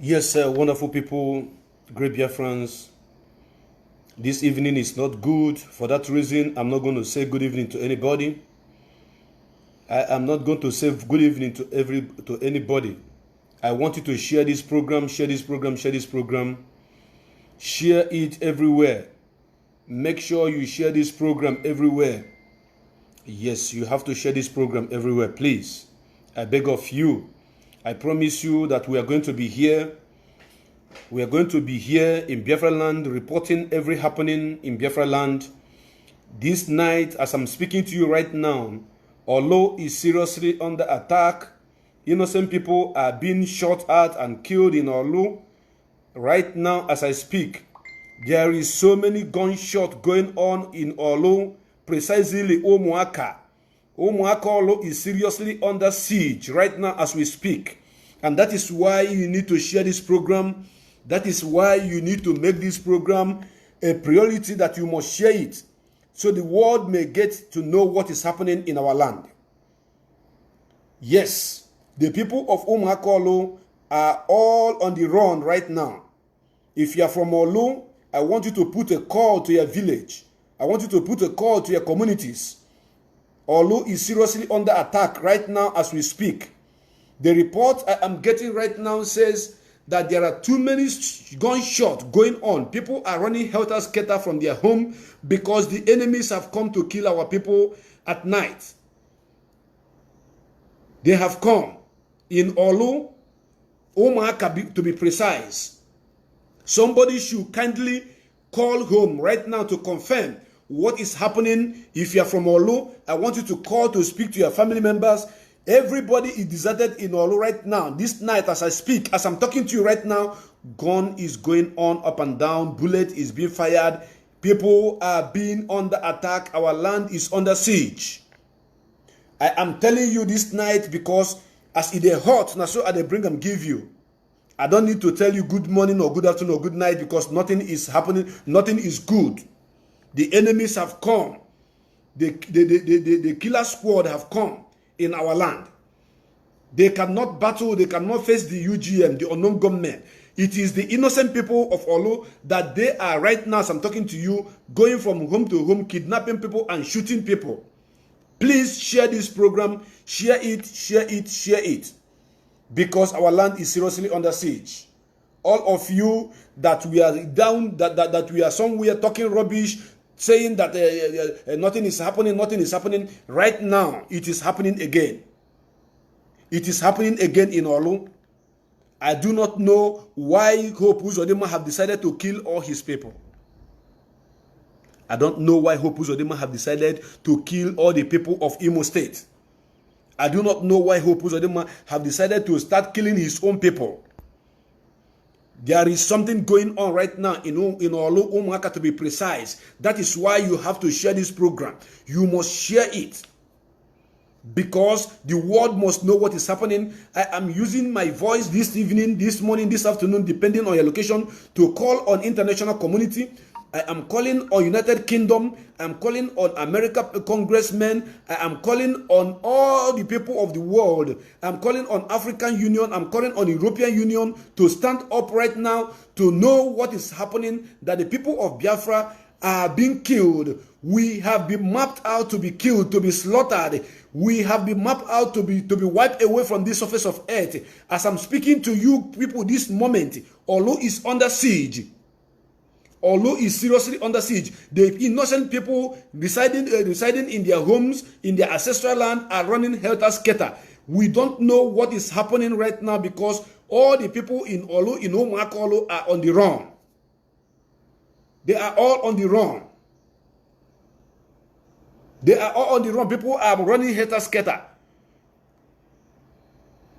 Yes, wonderful people, great Biafrans. This evening is not good. For that reason, I'm not going to say good evening to anybody. I am not going to say good evening to anybody. I want you to share this program, share this program, share this program. Share it everywhere. Make sure you share this program everywhere. Yes, you have to share this program everywhere, please. I beg of you. I promise you that we are going to be here. We are going to be here in Biafra land, reporting every happening in Biafra land. This night, as I'm speaking to you right now, Orlu is seriously under attack. Innocent people are being shot at and killed in Orlu. Right now, as I speak, there is so many gunshots going on in Orlu, precisely Umuaka. Umuaka Orlu is seriously under siege right now as we speak. And that is why you need to share this program. That is why you need to make this program a priority, that you must share it so the world may get to know what is happening in our land. Yes, the people of Umuaka Orlu are all on the run right now. If you are from Orlu, I want you to put a call to your village. I want you to put a call to your communities. Orlu is seriously under attack right now as we speak. The report I am getting right now says that there are too many gunshots going on. People are running helter-skelter from their home because the enemies have come to kill our people at night. They have come in Orlu, Umuaka to be precise. Somebody should kindly call home right now to confirm what is happening. If you are from Orlu, I want you to call to speak to your family members. Everybody is deserted in Orlu right now. This night, as I speak, as I'm talking to you right now, gun is going on up and down. Bullet is being fired. People are being under attack. Our land is under siege. I am telling you this night because as it is hot, now so I bring and give you. I don't need to tell you good morning or good afternoon or good night because nothing is happening. Nothing is good. The enemies have come. The killer squad have come in our land. They cannot battle. They cannot face the UGM, the unknown government. It is the innocent people of Orlu that they are right now, as I'm talking to you, going from home to home, kidnapping people and shooting people. Please share this program. Share it, share it, share it. Because our land is seriously under siege. All of you that we are down, that we are somewhere talking rubbish, saying that nothing is happening. Right now, it is happening again. It is happening again in Orlu. I do not know why Hope Uzodinma have decided to kill all his people. I don't know why Hope Uzodinma have decided to kill all the people of Imo State. I do not know why Hope Uzodinma have decided to start killing his own people. There is something going on right now in Orlu, Umuaka to be precise. That is why you have to share this program. You must share it. Because the world must know what is happening. I am using my voice this evening, this morning, this afternoon, depending on your location, to call on international community. I am calling on United Kingdom. I am calling on America congressmen. I am calling on all the people of the world. I am calling on African Union. I am calling on European Union to stand up right now to know what is happening, that the people of Biafra are being killed. We have been mapped out to be killed, to be slaughtered. We have been mapped out to be wiped away from this surface of earth. As I'm speaking to you people this moment, Orlu is under siege. Orlu is seriously under siege. The innocent people residing in their homes, in their ancestral land, are running helter-skelter. We don't know what is happening right now because all the people in Olu, in Umuaka Olu, are on the run. They are all on the run. They are all on the run. People are running hater-scatter.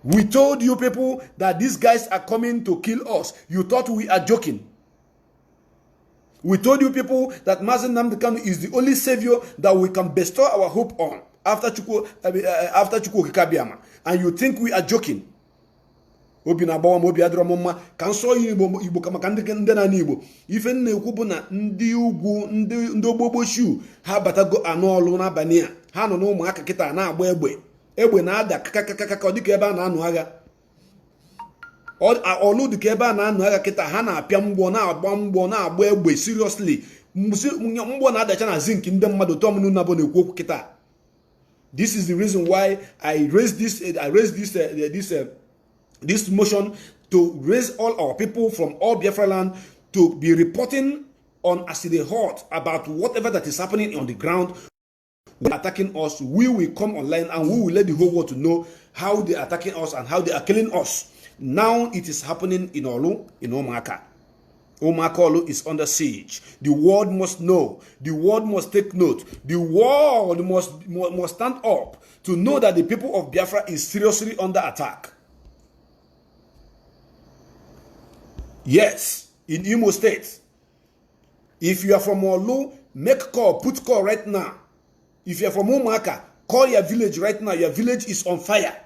We told you people that these guys are coming to kill us. You thought we are joking. We told you people that Mazi Nnamdi Kanu is the only savior that we can bestow our hope on after Chukwu Kikabiama. And you think we are joking. Obi na bawa mobi adro mama kan so Igbo kama kan ndị na Igbo ife na-ekwu bụ na ndị ugwu ndị ogbogbo shu ha batago anọọlụ n'abalị a ha nọ n'ụmụaka kịta na-agba egbe na-ada kakakaka dịka ebe a na-anụ agha ọlụ dịka ebe a na-anụ agha kịta ha na-apịa mgbọ na-agba egbe seriously mgbọ na-adacha na zinc ndị mmadụ tọmnụ na bụ na-ekwu okwu kịta. This is the reason why I raised this motion to raise all our people from all Biafra land to be reporting on as they hot about whatever that is happening on the ground. Attacking us, we will come online and we will let the whole world to know how they are attacking us and how they are killing us. Now it is happening in Olu, in Umuaka. Umuaka Olu is under siege. The world must know. The world must take note. The world must stand up to know that the people of Biafra is seriously under attack. Yes, in Imo State. If you are from Olu, make call, put call right now. If you are from Umuaka, call your village right now. Your village is on fire.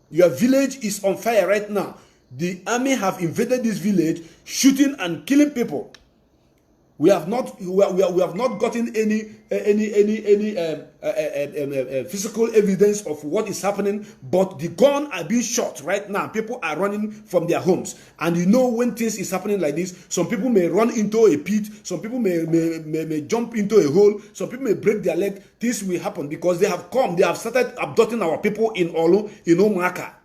Your village is on fire right now. The army have invaded this village, shooting and killing people. We have not gotten any physical evidence of what is happening, but the gun are being shot right now. People are running from their homes, and you know when things is happening like this, some people may run into a pit, some people may jump into a hole, some people may break their leg. This will happen because they have started abducting our people in Olu, in Umuaka.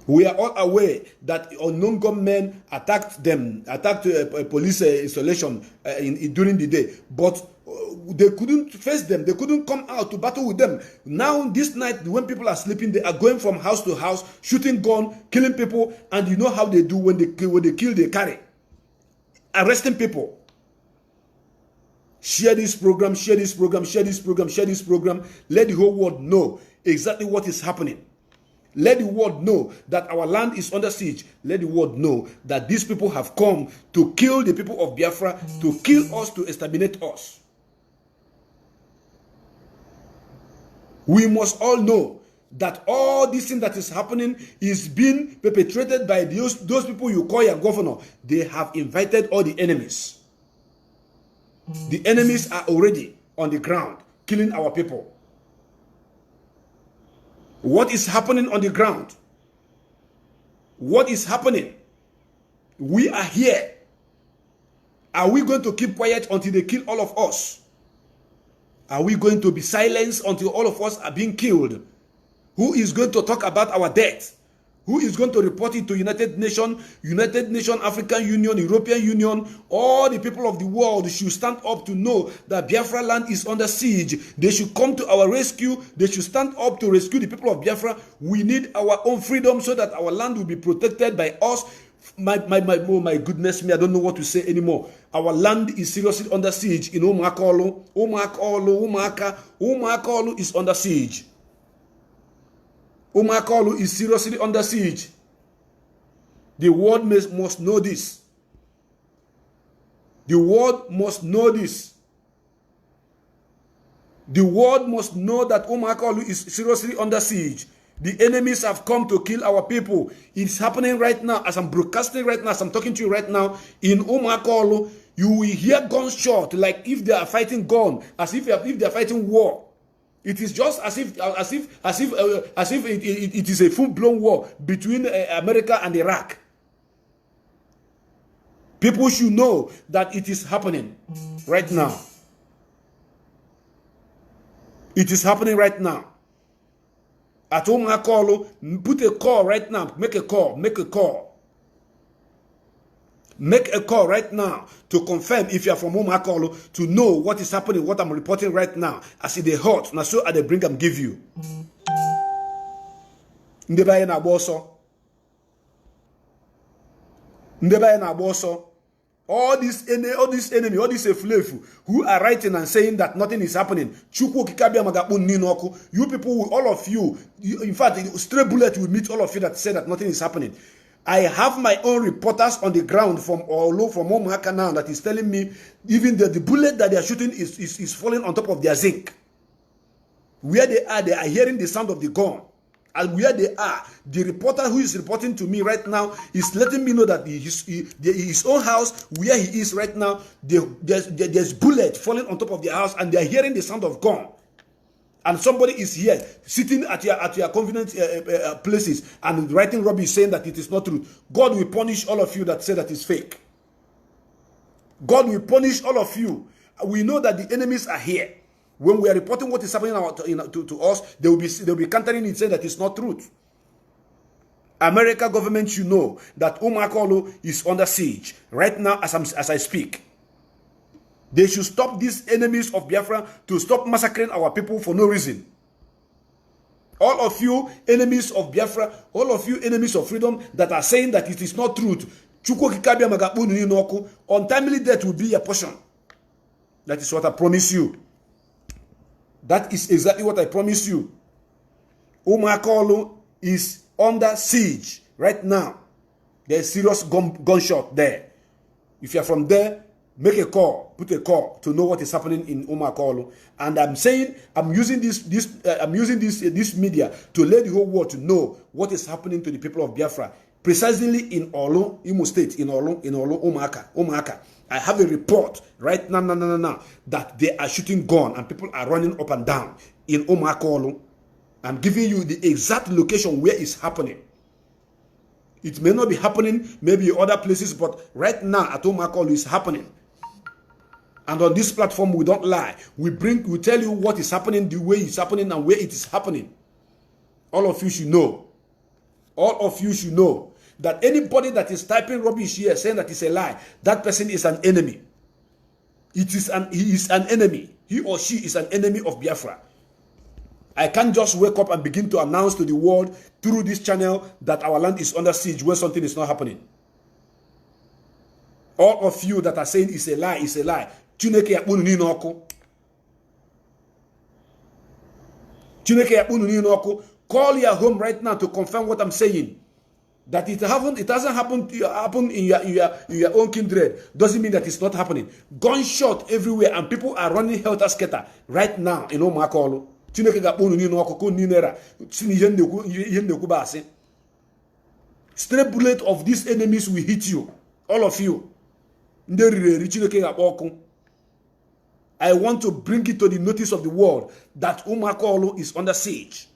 We are all aware that unknown gunmen attacked a police installation during the day, but they couldn't face them. They couldn't come out to battle with them. Now, this night, when people are sleeping, they are going from house to house, shooting gun, killing people, and you know how they do when they kill, they carry. Arresting people. Share this program, share this program, share this program, share this program. Let the whole world know exactly what is happening. Let the world know that our land is under siege. Let the world know that these people have come to kill the people of Biafra, to kill us, to exterminate us. We must all know that all this thing that is happening is being perpetrated by those people you call your governor. They have invited all the enemies. The enemies are already on the ground, killing our people. What is happening on the ground? What is happening? We are here. Are we going to keep quiet until they kill all of us? Are we going to be silenced until all of us are being killed? Who is going to talk about our death? Who is going to report it to United Nations, African Union, European Union? All the people of the world should stand up to know that Biafra land is under siege. They should come to our rescue. They should stand up to rescue the people of Biafra. We need our own freedom so that our land will be protected by us. Oh my goodness me, I don't know what to say anymore. Our land is seriously under siege in Umuaka Olu. Umuaka Olu is under siege. Umuaka Olu is seriously under siege. The world must know this. The world must know this. The world must know that Umuaka Olu is seriously under siege. The enemies have come to kill our people. It's happening right now as I'm broadcasting right now, as I'm talking to you right now. In Umuaka Olu, you will hear gunshots like if they are fighting gun, as if they are fighting war. It is just as if it is a full-blown war between America and Iraq. People should know that it is happening right now. It is happening right now. At Umuaka Olu, put a call right now. Make a call. Make a call. Make a call right now to confirm if you are from Umuaka Olu, to know what is happening, what I'm reporting right now. As it they hot, now so at the bring and give you. Ndeba na agboso. Ndeba na agboso. All this enemy, all this efulefu who are writing and saying that nothing is happening. You people, all of you, in fact, stray bullet will meet all of you that say that nothing is happening. I have my own reporters on the ground from Umuahka now that is telling me even the bullet that they are shooting is falling on top of their zinc. Where they are hearing the sound of the gun. And where they are, the reporter who is reporting to me right now is letting me know that his own house, where he is right now, there's bullet falling on top of the house, and they are hearing the sound of gun. And somebody is here sitting at your convenient places and writing rubbish saying that it is not true. God will punish all of you that say that it's fake. God will punish all of you. We know that the enemies are here. When we are reporting what is happening to us, they will be countering it, saying that it's not truth. America government should know that Umuahka Orlu is under siege right now as I speak. They should stop these enemies of Biafra to stop massacring our people for no reason. All of you enemies of Biafra, all of you enemies of freedom that are saying that it is not truth, untimely death will be your portion. That is what I promise you. That is exactly what I promise you. Umuahka Orlu is under siege right now. There's serious gunshot there. If you are from there, make a call, put a call to know what is happening in Umuahka Orlu. And I'm saying, I'm using this media to let the whole world to know what is happening to the people of Biafra, precisely in Orlu, Imo State, in Orlu, Umuahka. I have a report right now that they are shooting gun and people are running up and down in Umuahka Orlu. I'm giving you the exact location where it's happening. It may not be happening maybe in other places, but right now at Umuahka Orlu it's happening. And on this platform we don't lie. We tell you what is happening, the way it's happening, and where it is happening. All of you should know. All of you should know that anybody that is typing rubbish here saying that it's a lie, that person is an enemy. He is an enemy. He or she is an enemy of Biafra. I can't just wake up and begin to announce to the world through this channel that our land is under siege when something is not happening. All of you that are saying it's a lie, it's a lie. Chineke yakpunu ni n'ọkụ. Chineke yakpunu ni n'ọkụ. Call your home right now to confirm what I'm saying. That it hasn't happened in your own kindred doesn't mean that it's not happening. Gunshot everywhere and people are running helter-skelter right now in Umuahka Orlu. Chineke yakpunu ni n'ọkụ ko ni nera. Ihe nnekwu ba asị. Stray bullet of these enemies will hit you, all of you. I want to bring it to the notice of the world that Umuahka Orlu is under siege.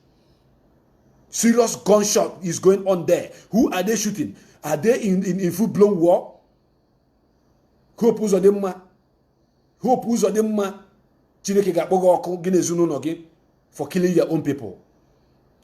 Serious gunshot is going on there. Who are they shooting? Are they in full-blown war? Hope who's on them? Hope who's on them? For killing your own people.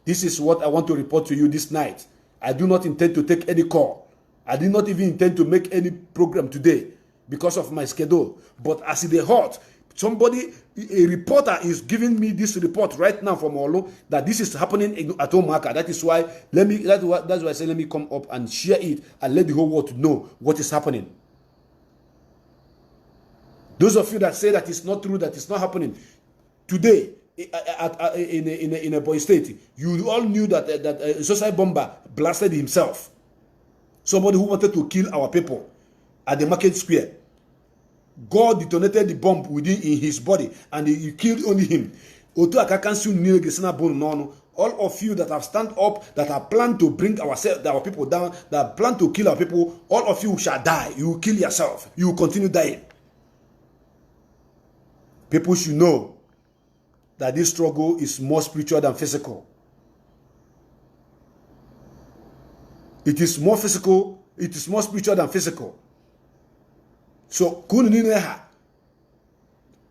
This is what I want to report to you this night. I do not intend to take any call. I did not even intend to make any program today because of my schedule. But as it is hot, a reporter is giving me this report right now from Orlu that this is happening at Umuahka. That is why that's why I say let me come up and share it and let the whole world know what is happening. Those of you that say that it's not true, that it's not happening today in a boy state, you all knew that a suicide bomber blasted himself. Somebody who wanted to kill our people at the market square. God detonated the bomb within in his body and he killed only him. All of you that have stand up, that have planned to bring our people down, that plan to kill our people, all of you shall die. You will kill yourself. You will continue dying. People should know that this struggle is more spiritual than physical. It is more physical, it is more spiritual than physical. So,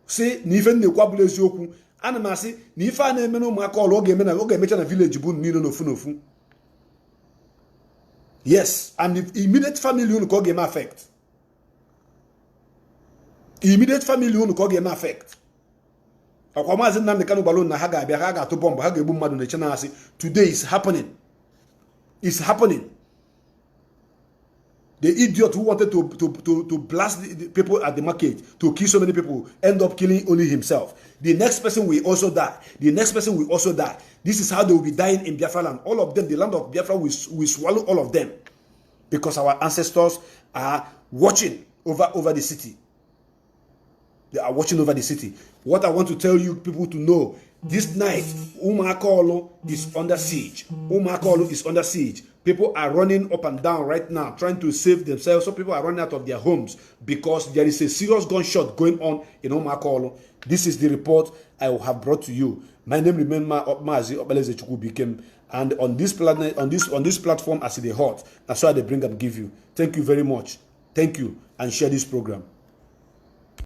say, Niven ne Quables Yoku, Anamasi, Nifa ne Meno Macol, Ogemecha village boon Nino no Funofu. Yes, and the immediate family who call game affect. Immediate family who call game affect. Today is happening. It's happening. The idiot who wanted to blast the people at the market, to kill so many people, end up killing only himself. The next person will also die. The next person will also die. This is how they will be dying in Biafra land. All of them, the land of Biafra will swallow all of them. Because our ancestors are watching over the city. They are watching over the city. What I want to tell you people to know, this night, Umakolo is under siege. Umakolo is under siege. People are running up and down right now, trying to save themselves. Some people are running out of their homes because there is a serious gunshot going on in Umakolo. This is the report I have brought to you. My name remains Mazi Obeleze Chukwubikem, and on this planet, on this platform, as it is hot, that's why they bring and give you. Thank you very much. Thank you, and share this program.